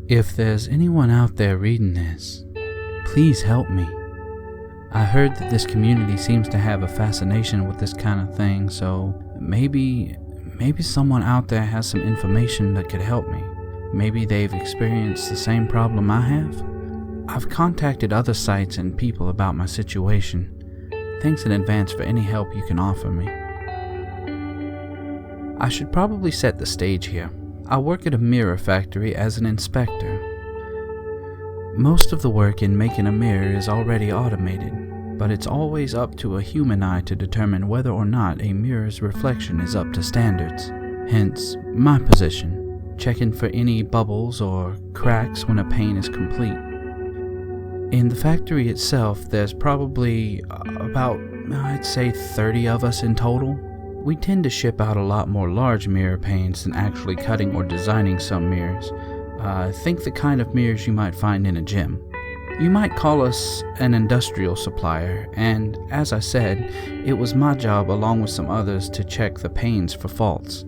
If there's anyone out there reading this, please help me. I heard that this community seems to have a fascination with this kind of thing, so maybe someone out there has some information that could help me. Maybe they've experienced the same problem I have. I've contacted other sites and people about my situation. Thanks in advance for any help you can offer me. I should probably set the stage here. I work at a mirror factory as an inspector. Most of the work in making a mirror is already automated, but it's always up to a human eye to determine whether or not a mirror's reflection is up to standards. Hence, my position, checking for any bubbles or cracks when a pane is complete. In the factory itself, there's probably about, I'd say 30 of us in total. We tend to ship out a lot more large mirror panes than actually cutting or designing some mirrors. Think the kind of mirrors you might find in a gym. You might call us an industrial supplier, and as I said, it was my job along with some others to check the panes for faults.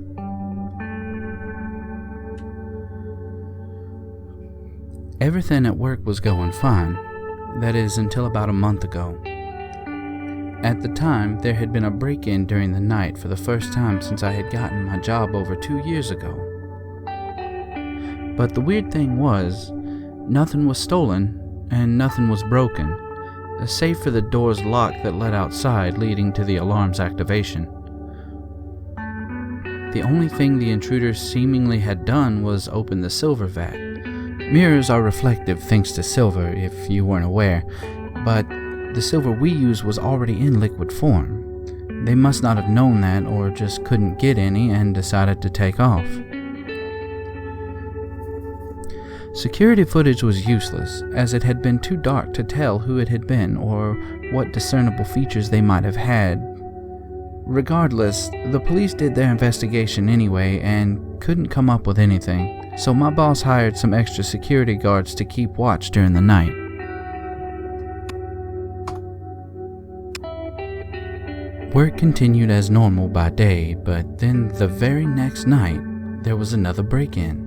Everything at work was going fine. That is, until about a month ago. At the time, there had been a break-in during the night for the first time since I had gotten my job over 2 years ago. But the weird thing was, nothing was stolen and nothing was broken, save for the door's lock that led outside, leading to the alarm's activation. The only thing the intruders seemingly had done was open the silver vat. Mirrors are reflective thanks to silver, if you weren't aware, but the silver we use was already in liquid form. They must not have known that, or just couldn't get any and decided to take off. Security footage was useless, as it had been too dark to tell who it had been or what discernible features they might have had. Regardless, the police did their investigation anyway and couldn't come up with anything. So my boss hired some extra security guards to keep watch during the night. Work continued as normal by day, but then the very next night, there was another break-in.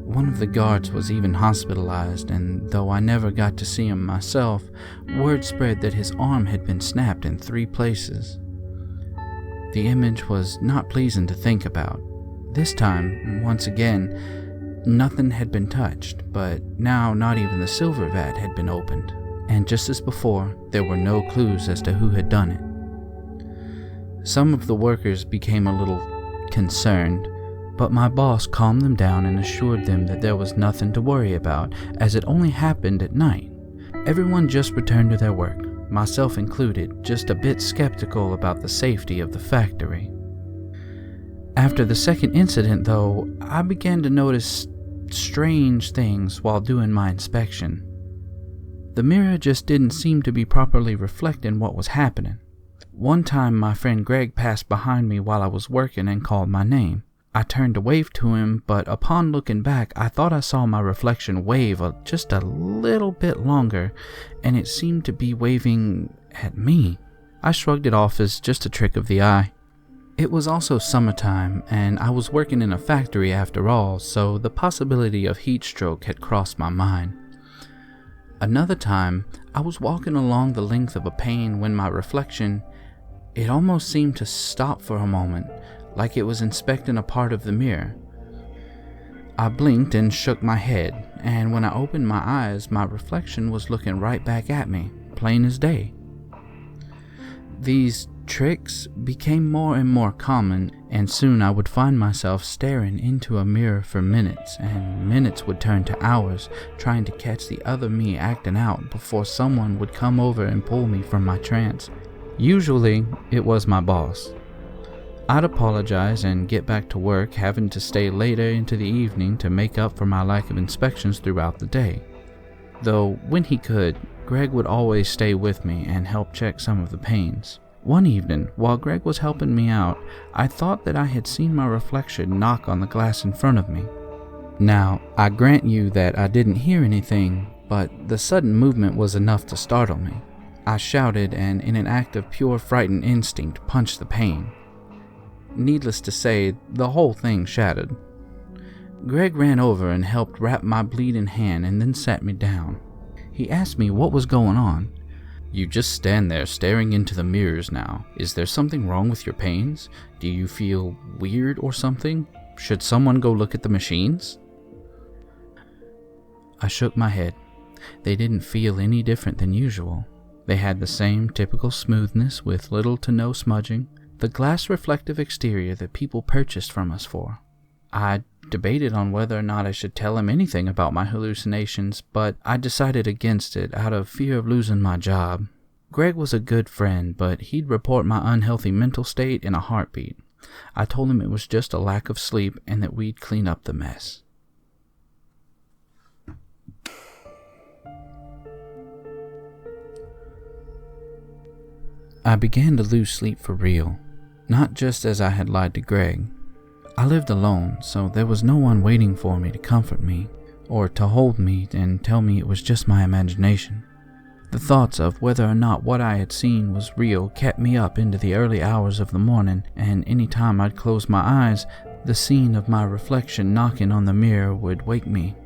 One of the guards was even hospitalized, and though I never got to see him myself, word spread that his arm had been snapped in 3 places. The image was not pleasing to think about. This time, once again, nothing had been touched, but now not even the silver vat had been opened, and just as before, there were no clues as to who had done it. Some of the workers became a little concerned, but my boss calmed them down and assured them that there was nothing to worry about, as it only happened at night. Everyone just returned to their work, myself included, just a bit skeptical about the safety of the factory. After the second incident, though, I began to notice strange things while doing my inspection. The mirror just didn't seem to be properly reflecting what was happening. One time my friend Greg passed behind me while I was working and called my name. I turned to wave to him, but upon looking back, I thought I saw my reflection wave just a little bit longer, and it seemed to be waving at me. I shrugged it off as just a trick of the eye. It was also summertime, and I was working in a factory after all, so the possibility of heat stroke had crossed my mind. Another time, I was walking along the length of a pane when my reflection, it almost seemed to stop for a moment, like it was inspecting a part of the mirror. I blinked and shook my head, and when I opened my eyes, my reflection was looking right back at me, plain as day. These tricks became more and more common, and soon I would find myself staring into a mirror for minutes, and minutes would turn to hours, trying to catch the other me acting out before someone would come over and pull me from my trance. Usually, it was my boss. I'd apologize and get back to work, having to stay later into the evening to make up for my lack of inspections throughout the day. Though, when he could, Greg would always stay with me and help check some of the panes. One evening, while Greg was helping me out, I thought that I had seen my reflection knock on the glass in front of me. Now, I grant you that I didn't hear anything, but the sudden movement was enough to startle me. I shouted and, in an act of pure frightened instinct, punched the pane. Needless to say, the whole thing shattered. Greg ran over and helped wrap my bleeding hand and then sat me down. He asked me what was going on. "You just stand there staring into the mirrors now. Is there something wrong with your pains? Do you feel weird or something? Should someone go look at the machines?" I shook my head. They didn't feel any different than usual. They had the same typical smoothness with little to no smudging, the glass reflective exterior that people purchased from us for. I debated on whether or not I should tell him anything about my hallucinations, but I decided against it out of fear of losing my job. Greg was a good friend, but he'd report my unhealthy mental state in a heartbeat. I told him it was just a lack of sleep and that we'd clean up the mess. I began to lose sleep for real, not just as I had lied to Greg. I lived alone, so there was no one waiting for me to comfort me, or to hold me and tell me it was just my imagination. The thoughts of whether or not what I had seen was real kept me up into the early hours of the morning, and any time I'd close my eyes, the scene of my reflection knocking on the mirror would wake me.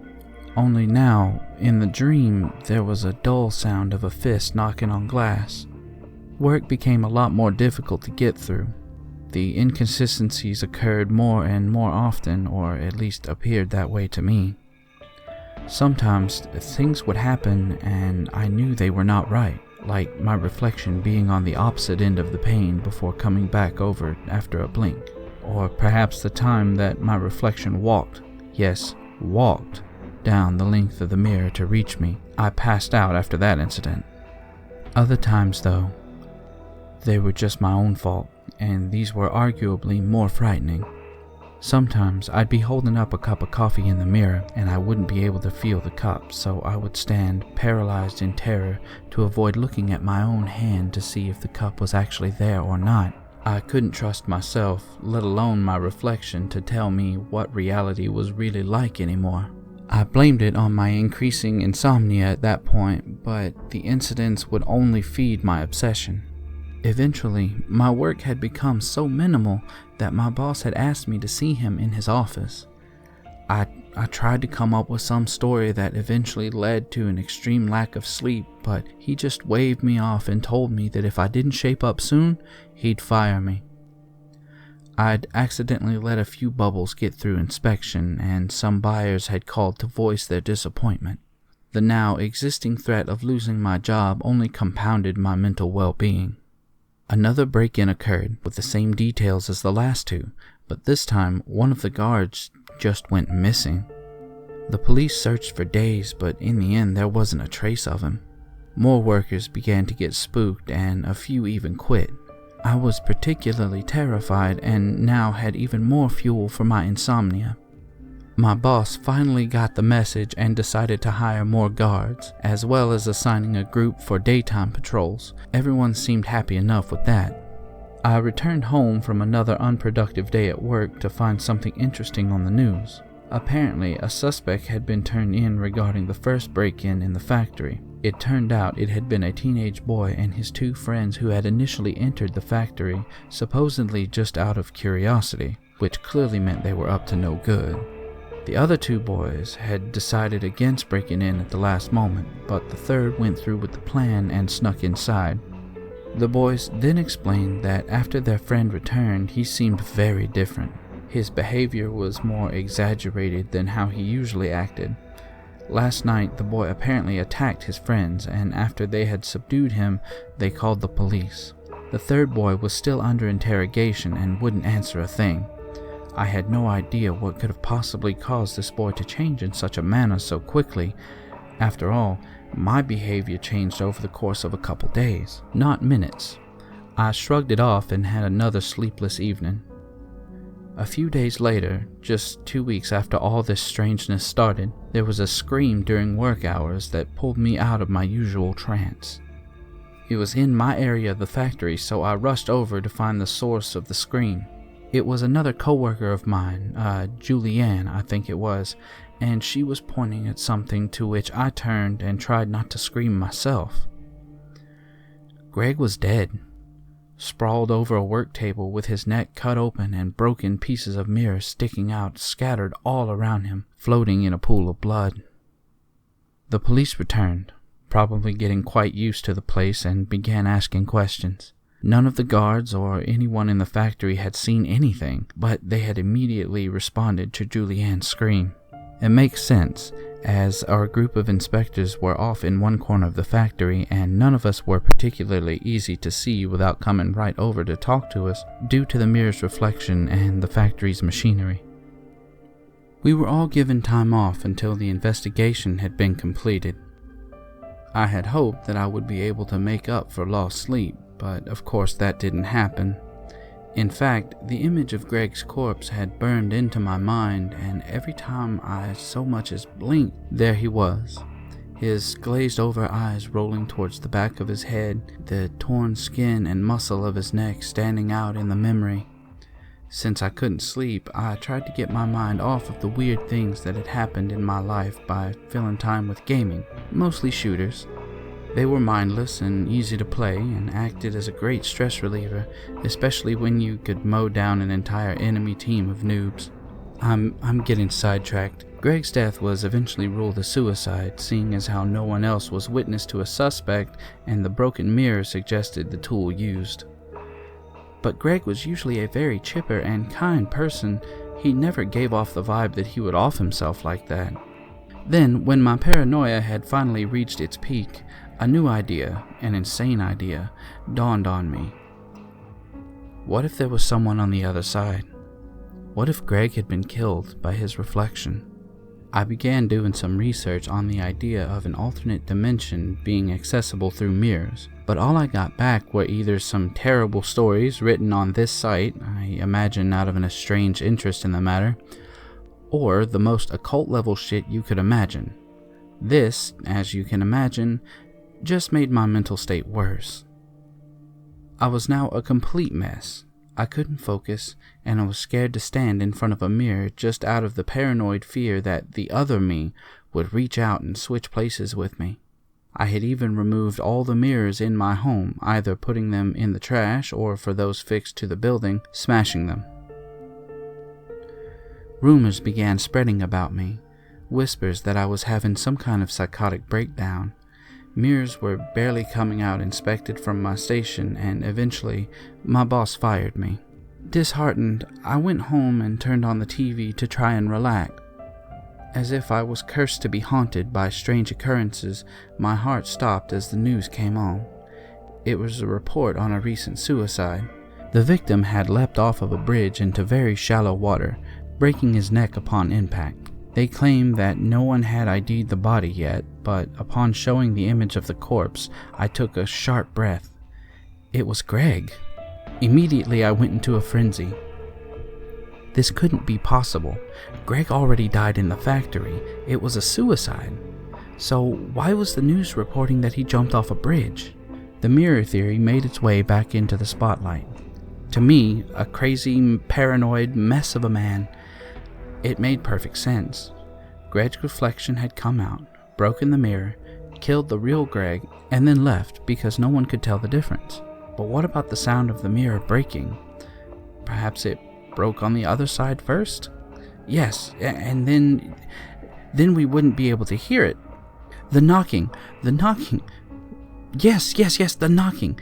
Only now, in the dream, there was a dull sound of a fist knocking on glass. Work became a lot more difficult to get through. The inconsistencies occurred more and more often, or at least appeared that way to me. Sometimes things would happen and I knew they were not right, like my reflection being on the opposite end of the pane before coming back over after a blink. Or perhaps the time that my reflection walked, yes, walked, down the length of the mirror to reach me. I passed out after that incident. Other times, though, they were just my own fault, and these were arguably more frightening. Sometimes I'd be holding up a cup of coffee in the mirror and I wouldn't be able to feel the cup, so I would stand paralyzed in terror to avoid looking at my own hand to see if the cup was actually there or not. I couldn't trust myself, let alone my reflection, to tell me what reality was really like anymore. I blamed it on my increasing insomnia at that point, but the incidents would only feed my obsession. Eventually, my work had become so minimal that my boss had asked me to see him in his office. I tried to come up with some story that eventually led to an extreme lack of sleep, but he just waved me off and told me that if I didn't shape up soon, he'd fire me. I'd accidentally let a few bubbles get through inspection, and some buyers had called to voice their disappointment. The now existing threat of losing my job only compounded my mental well-being. Another break-in occurred with the same details as the last two, but this time one of the guards just went missing. The police searched for days, but in the end there wasn't a trace of him. More workers began to get spooked and a few even quit. I was particularly terrified and now had even more fuel for my insomnia. My boss finally got the message and decided to hire more guards, as well as assigning a group for daytime patrols. Everyone seemed happy enough with that. I returned home from another unproductive day at work to find something interesting on the news. Apparently, a suspect had been turned in regarding the first break-in in the factory. It turned out it had been a teenage boy and his two friends who had initially entered the factory, supposedly just out of curiosity, which clearly meant they were up to no good. The other two boys had decided against breaking in at the last moment, but the third went through with the plan and snuck inside. The boys then explained that after their friend returned, he seemed very different. His behavior was more exaggerated than how he usually acted. Last night, the boy apparently attacked his friends, and after they had subdued him, they called the police. The third boy was still under interrogation and wouldn't answer a thing. I had no idea what could have possibly caused this boy to change in such a manner so quickly. After all, my behavior changed over the course of a couple days, not minutes. I shrugged it off and had another sleepless evening. A few days later, just 2 weeks after all this strangeness started, there was a scream during work hours that pulled me out of my usual trance. It was in my area of the factory, so I rushed over to find the source of the scream. It was another coworker of mine, Julianne, I think it was, and she was pointing at something, to which I turned and tried not to scream myself. Greg was dead. sprawled over a work table with his neck cut open and broken pieces of mirror sticking out, scattered all around him, floating in a pool of blood. The police returned, probably getting quite used to the place, and began asking questions. None of the guards or anyone in the factory had seen anything, but they had immediately responded to Julianne's scream. It makes sense, as our group of inspectors were off in one corner of the factory, and none of us were particularly easy to see without coming right over to talk to us due to the mirror's reflection and the factory's machinery. We were all given time off until the investigation had been completed. I had hoped that I would be able to make up for lost sleep, but of course that didn't happen. In fact, the image of Greg's corpse had burned into my mind, and every time I so much as blinked, there he was, his glazed-over eyes rolling towards the back of his head, the torn skin and muscle of his neck standing out in the memory. Since I couldn't sleep, I tried to get my mind off of the weird things that had happened in my life by filling time with gaming, mostly shooters. They were mindless and easy to play and acted as a great stress reliever, especially when you could mow down an entire enemy team of noobs. I'm getting sidetracked. Greg's death was eventually ruled a suicide, seeing as how no one else was witness to a suspect and the broken mirror suggested the tool used. But Greg was usually a very chipper and kind person. He never gave off the vibe that he would off himself like that. Then, when my paranoia had finally reached its peak, a new idea, an insane idea, dawned on me. What if there was someone on the other side? What if Greg had been killed by his reflection? I began doing some research on the idea of an alternate dimension being accessible through mirrors, but all I got back were either some terrible stories written on this site, I imagine out of an estranged interest in the matter, or the most occult level shit you could imagine. This, as you can imagine, just made my mental state worse. I was now a complete mess. I couldn't focus, and I was scared to stand in front of a mirror just out of the paranoid fear that the other me would reach out and switch places with me. I had even removed all the mirrors in my home, either putting them in the trash or, for those fixed to the building, smashing them. Rumors began spreading about me, whispers that I was having some kind of psychotic breakdown. Mirrors were barely coming out inspected from my station, and eventually my boss fired me. Disheartened, I went home and turned on the TV to try and relax. As if I was cursed to be haunted by strange occurrences, my heart stopped as the news came on. It was a report on a recent suicide. The victim had leapt off of a bridge into very shallow water, breaking his neck upon impact. They claim that no one had ID'd the body yet, but upon showing the image of the corpse, I took a sharp breath. It was Greg. Immediately I went into a frenzy. This couldn't be possible. Greg already died in the factory. It was a suicide. So why was the news reporting that he jumped off a bridge? The mirror theory made its way back into the spotlight. To me, a crazy, paranoid mess of a man, it made perfect sense. Greg's reflection had come out, broken the mirror, killed the real Greg, and then left because no one could tell the difference. But what about the sound of the mirror breaking? Perhaps it broke on the other side first? Yes, and then we wouldn't be able to hear it. The knocking. Yes, the knocking.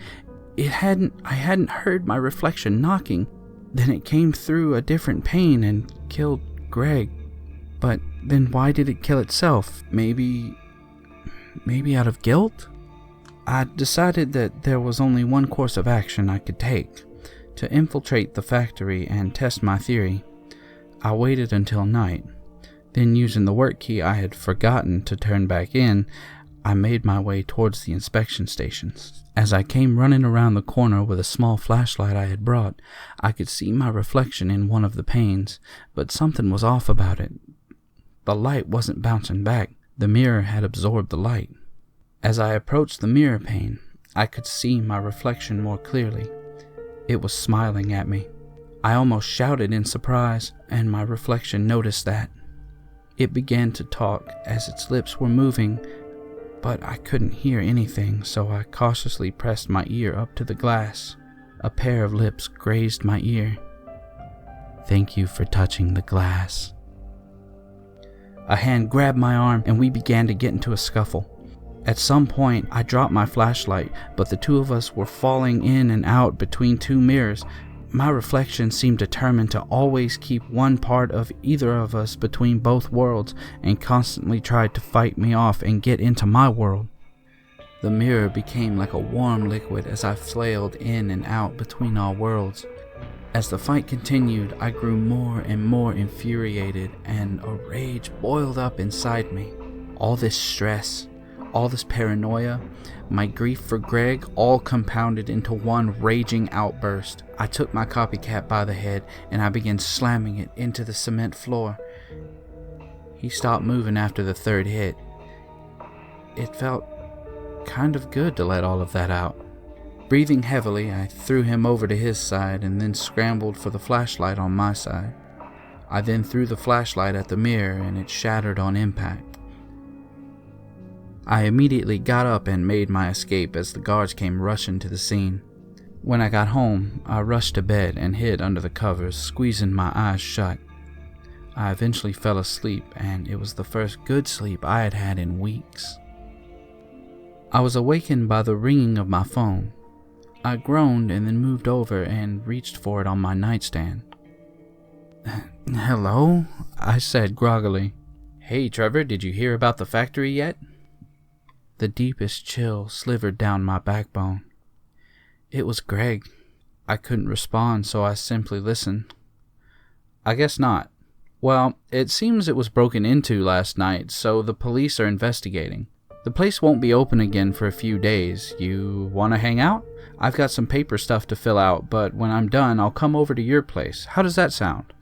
I hadn't heard my reflection knocking. Then it came through a different pane and killed Greg. But then why did it kill itself? Maybe out of guilt? I decided that there was only one course of action I could take: to infiltrate the factory and test my theory. I waited until night. Then, using the work key I had forgotten to turn back in, I made my way towards the inspection stations. As I came running around the corner with a small flashlight I had brought, I could see my reflection in one of the panes, but something was off about it. The light wasn't bouncing back. The mirror had absorbed the light. As I approached the mirror pane, I could see my reflection more clearly. It was smiling at me. I almost shouted in surprise, and my reflection noticed that. It began to talk as its lips were moving, but I couldn't hear anything, so I cautiously pressed my ear up to the glass. A pair of lips grazed my ear. "Thank you for touching the glass." A hand grabbed my arm and we began to get into a scuffle. At some point, I dropped my flashlight, but the two of us were falling in and out between two mirrors. My reflection seemed determined to always keep one part of either of us between both worlds and constantly tried to fight me off and get into my world. The mirror became like a warm liquid as I flailed in and out between our worlds. As the fight continued, I grew more and more infuriated and a rage boiled up inside me. All this stress, all this paranoia, my grief for Greg all compounded into one raging outburst. I took my copycat by the head and I began slamming it into the cement floor. He stopped moving after the third hit. It felt kind of good to let all of that out. Breathing heavily, I threw him over to his side and then scrambled for the flashlight on my side. I then threw the flashlight at the mirror and it shattered on impact. I immediately got up and made my escape as the guards came rushing to the scene. When I got home, I rushed to bed and hid under the covers, squeezing my eyes shut. I eventually fell asleep, and it was the first good sleep I had had in weeks. I was awakened by the ringing of my phone. I groaned and then moved over and reached for it on my nightstand. "Hello?" I said groggily. "Hey Trevor, did you hear about the factory yet?" The deepest chill slivered down my backbone. It was Greg. I couldn't respond, so I simply listened. "I guess not. Well, it seems it was broken into last night, so the police are investigating. The place won't be open again for a few days. You want to hang out? I've got some paper stuff to fill out, but when I'm done, I'll come over to your place. How does that sound?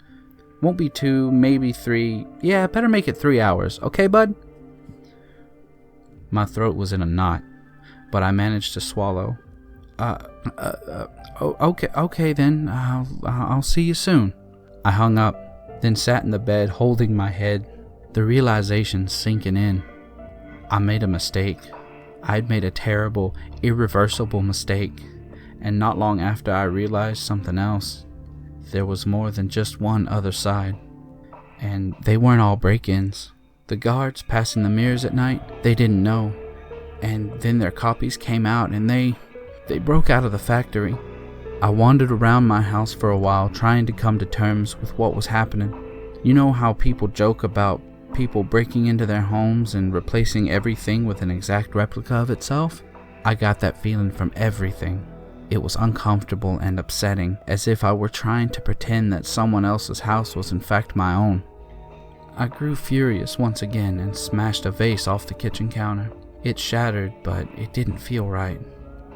Won't be 2, maybe 3. Yeah, better make it 3 hours. Okay, bud?" My throat was in a knot, but I managed to swallow. Okay then, I'll see you soon." I hung up, then sat in the bed holding my head, the realization sinking in. I made a mistake. I'd made a terrible, irreversible mistake, and not long after I realized something else. There was more than just one other side, and they weren't all break-ins. The guards passing the mirrors at night, they didn't know, and then their copies came out and they broke out of the factory. I wandered around my house for a while trying to come to terms with what was happening. You know how people joke about people breaking into their homes and replacing everything with an exact replica of itself? I got that feeling from everything. It was uncomfortable and upsetting, as if I were trying to pretend that someone else's house was in fact my own. I grew furious once again and smashed a vase off the kitchen counter. It shattered, but it didn't feel right.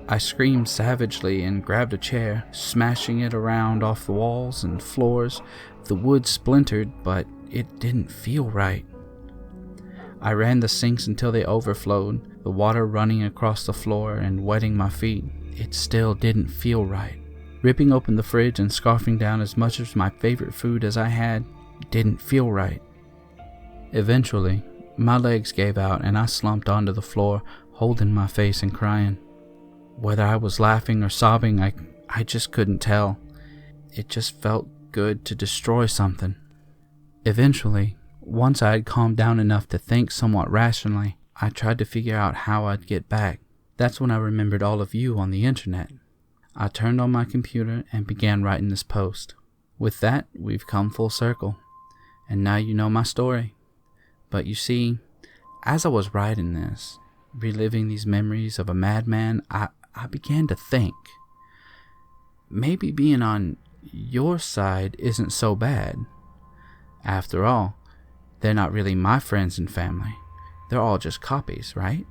I screamed savagely and grabbed a chair, smashing it around off the walls and floors. The wood splintered, but it didn't feel right. I ran the sinks until they overflowed, the water running across the floor and wetting my feet. It still didn't feel right. Ripping open the fridge and scarfing down as much of my favorite food as I had didn't feel right. Eventually, my legs gave out and I slumped onto the floor, holding my face and crying. Whether I was laughing or sobbing, I just couldn't tell. It just felt good to destroy something. Eventually, once I had calmed down enough to think somewhat rationally, I tried to figure out how I'd get back. That's when I remembered all of you on the internet. I turned on my computer and began writing this post. With that, we've come full circle, and now you know my story. But you see, as I was writing this, reliving these memories of a madman, I began to think, maybe being on your side isn't so bad. After all, they're not really my friends and family. They're all just copies, right?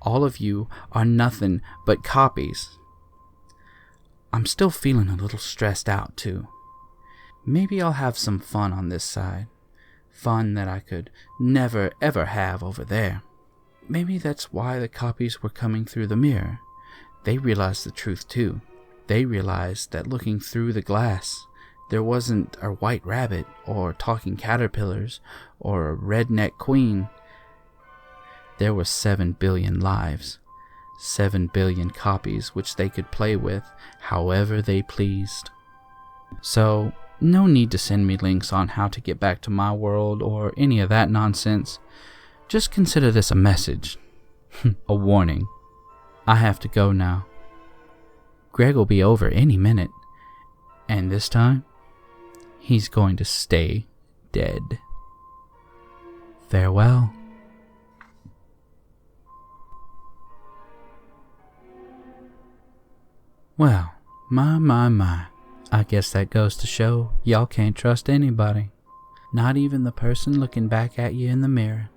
All of you are nothing but copies. I'm still feeling a little stressed out too. Maybe I'll have some fun on this side. Fun that I could never ever have over there. Maybe that's why the copies were coming through the mirror. They realized the truth too. They realized that looking through the glass, there wasn't a white rabbit or talking caterpillars or a redneck queen. There were 7 billion lives. 7 billion copies which they could play with however they pleased. So, no need to send me links on how to get back to my world or any of that nonsense. Just consider this a message. A warning. I have to go now. Greg will be over any minute. And this time, he's going to stay dead. Farewell. Well, my. I guess that goes to show y'all can't trust anybody. Not even the person looking back at you in the mirror.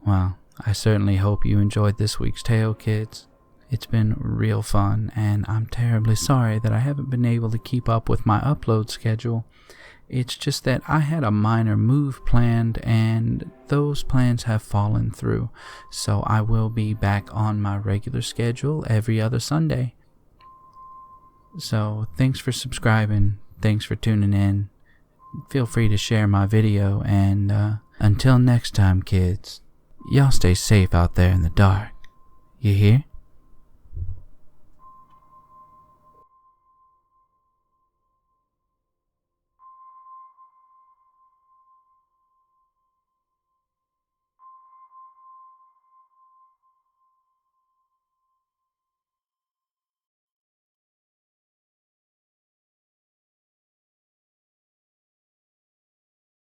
Well, I certainly hope you enjoyed this week's tale, kids. It's been real fun, and I'm terribly sorry that I haven't been able to keep up with my upload schedule. It's just that I had a minor move planned, and those plans have fallen through, so I will be back on my regular schedule every other Sunday. So, thanks for subscribing, thanks for tuning in, feel free to share my video, and until next time, kids, y'all stay safe out there in the dark, you hear?